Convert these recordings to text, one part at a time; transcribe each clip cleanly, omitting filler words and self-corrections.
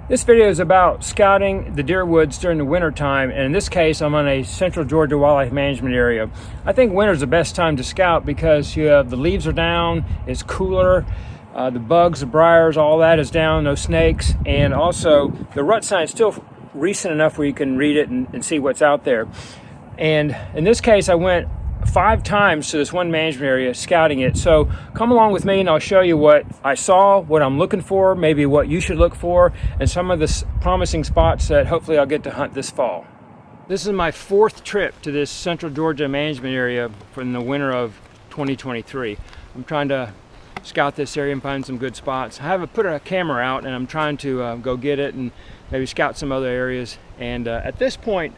This video is about scouting the deer woods during the winter time, and in this case I'm on a central Georgia wildlife management area. I think winter is the best time to scout because you have the leaves are down, it's cooler, the bugs, the briars, all that is down, no snakes, and also the rut sign is still recent enough where you can read it and see what's out there. And in this case I went 5 times to this one management area scouting it. So come along with me and I'll show you what I saw, what I'm looking for, maybe what you should look for, and some of the promising spots that hopefully I'll get to hunt this fall. This is my 4th trip to this central Georgia management area from the winter of 2023. I'm trying to scout this area and find some good spots. I haven't put a camera out and I'm trying to go get it and maybe scout some other areas. And at this point,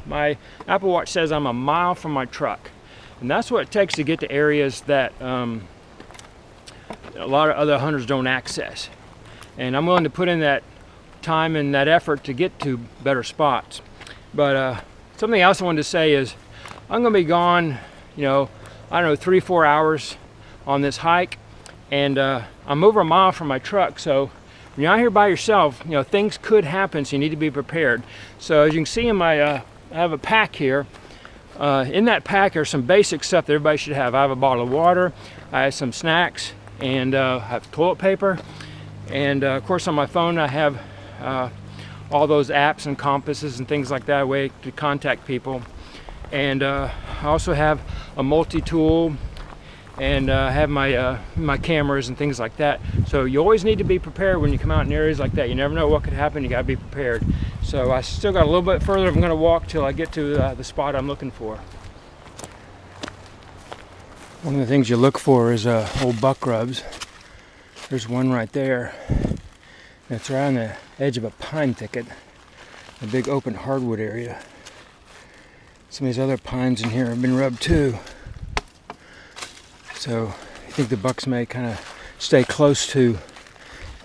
my Apple Watch says I'm a mile from my truck, and that's what it takes to get to areas that a lot of other hunters don't access. And I'm willing to put in that time and that effort to get to better spots. But something else I wanted to say is I'm going to be gone, I don't know, 3-4 hours on this hike, and I'm over a mile from my truck. So when you're out here by yourself, things could happen, so you need to be prepared. So as you can see in my I have a pack here. In that pack are some basic stuff that everybody should have. I have a bottle of water, I have some snacks, and I have toilet paper. And of course on my phone I have all those apps and compasses and things like that, a way to contact people. And I also have a multi-tool, and I have my cameras and things like that. So you always need to be prepared when you come out in areas like that. You never know what could happen, you got to be prepared. So I still got a little bit further I'm going to walk till I get to the spot I'm looking for. One of the things you look for is old buck rubs. There's one right there. And it's right on the edge of a pine thicket, a big open hardwood area. Some of these other pines in here have been rubbed too. So I think the bucks may kind of stay close to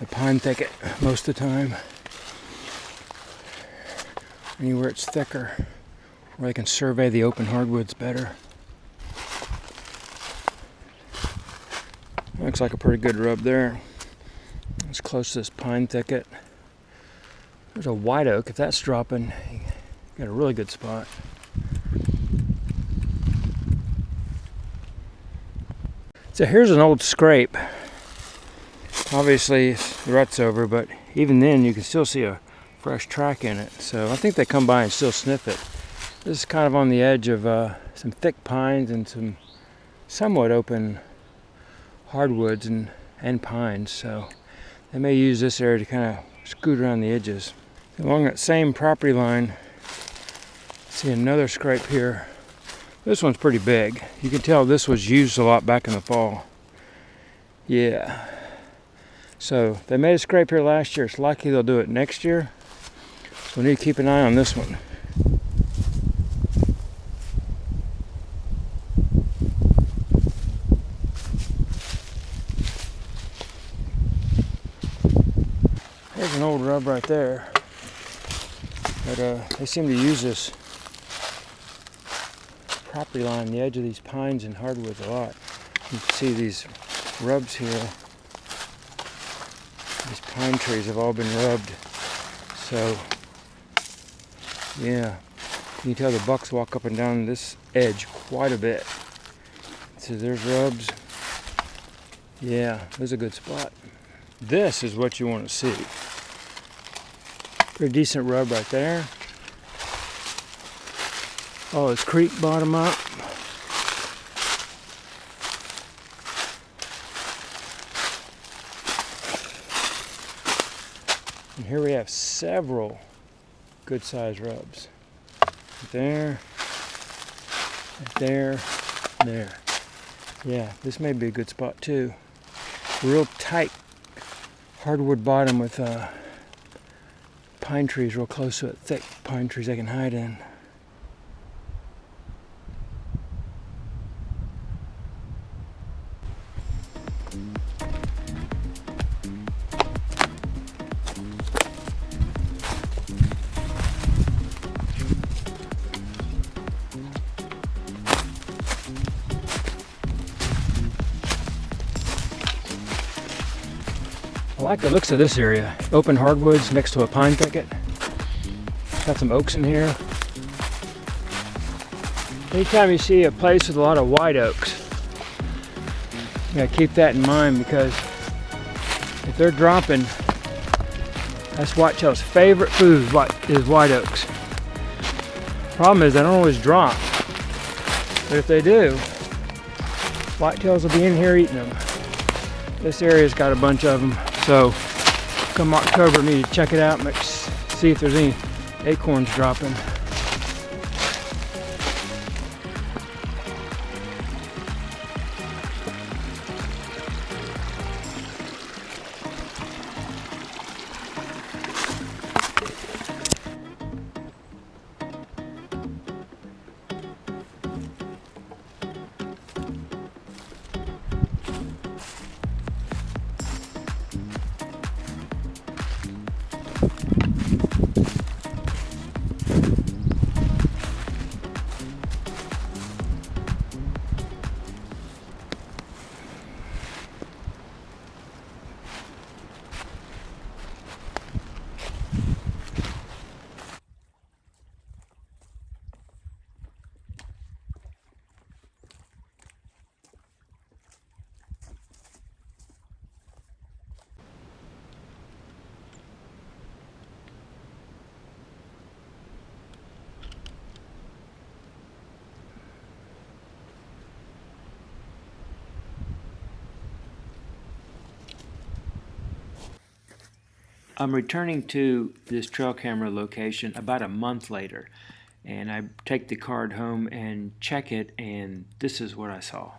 the pine thicket most of the time. Anywhere it's thicker, where they can survey the open hardwoods better. Looks like a pretty good rub there. It's close to this pine thicket. There's a white oak. If that's dropping, you got a really good spot. So here's an old scrape. Obviously the rut's over, but even then you can still see a fresh track in it. So I think they come by and still sniff it. This is kind of on the edge of some thick pines and some somewhat open hardwoods and pines. So they may use this area to kind of scoot around the edges. Along that same property line, see another scrape here. This one's pretty big. You can tell this was used a lot back in the fall. Yeah. So they made a scrape here last year. It's likely they'll do it next year. So we need to keep an eye on this one. There's an old rub right there. But they seem to use this property line, the edge of these pines and hardwoods a lot. You can see these rubs here. These pine trees have all been rubbed. So yeah, you can tell the bucks walk up and down this edge quite a bit. So there's rubs. Yeah, there's a good spot. This is what you want to see. Pretty decent rub right there. Oh, it's creek bottom up. And here we have several good sized rubs. There, there, there. Yeah, this may be a good spot too. Real tight hardwood bottom with pine trees real close to it. Thick pine trees they can hide in. I like the looks of this area. Open hardwoods next to a pine thicket. Got some oaks in here. Anytime you see a place with a lot of white oaks, you gotta keep that in mind, because if they're dropping, that's whitetail's favorite food is white oaks. Problem is they don't always drop, but if they do, whitetails will be in here eating them. This area's got a bunch of them, so come October, we need to check it out and see if there's any acorns dropping. I'm returning to this trail camera location about a month later, and I take the card home and check it, and this is what I saw.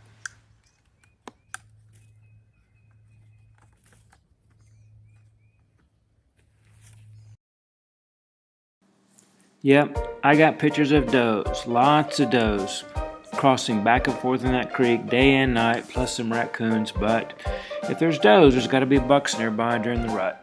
Yep, I got pictures of does, lots of does, crossing back and forth in that creek day and night, plus some raccoons. But if there's does, there's got to be bucks nearby during the rut.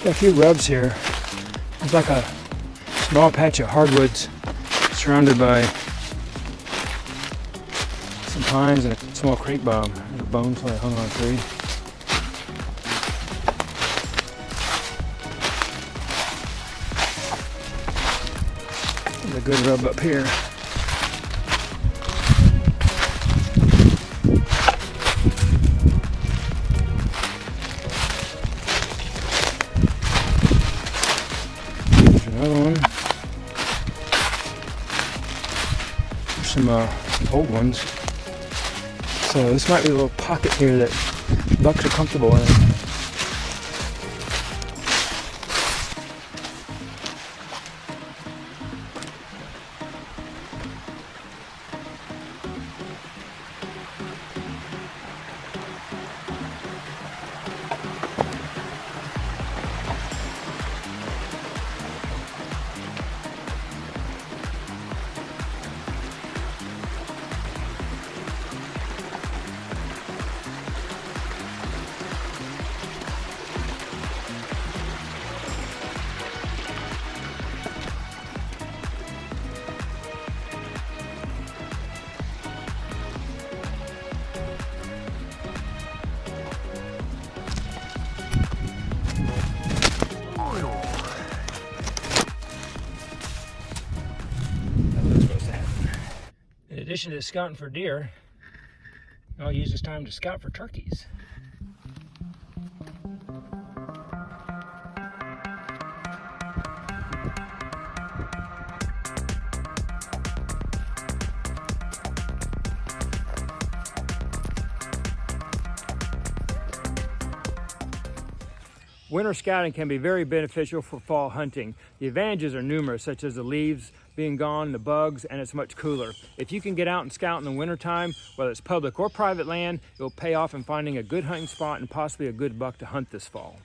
Got a few rubs here. It's like a small patch of hardwoods surrounded by some pines and a small creek bog. There's a bone so I hung on a tree. There's a good rub up here. Another one. There's some old ones. So this might be a little pocket here that bucks are comfortable in. In addition to scouting for deer, I'll use this time to scout for turkeys. Winter scouting can be very beneficial for fall hunting. The advantages are numerous, such as the leaves being gone, the bugs, and it's much cooler. If you can get out and scout in the wintertime, whether it's public or private land, it will pay off in finding a good hunting spot and possibly a good buck to hunt this fall.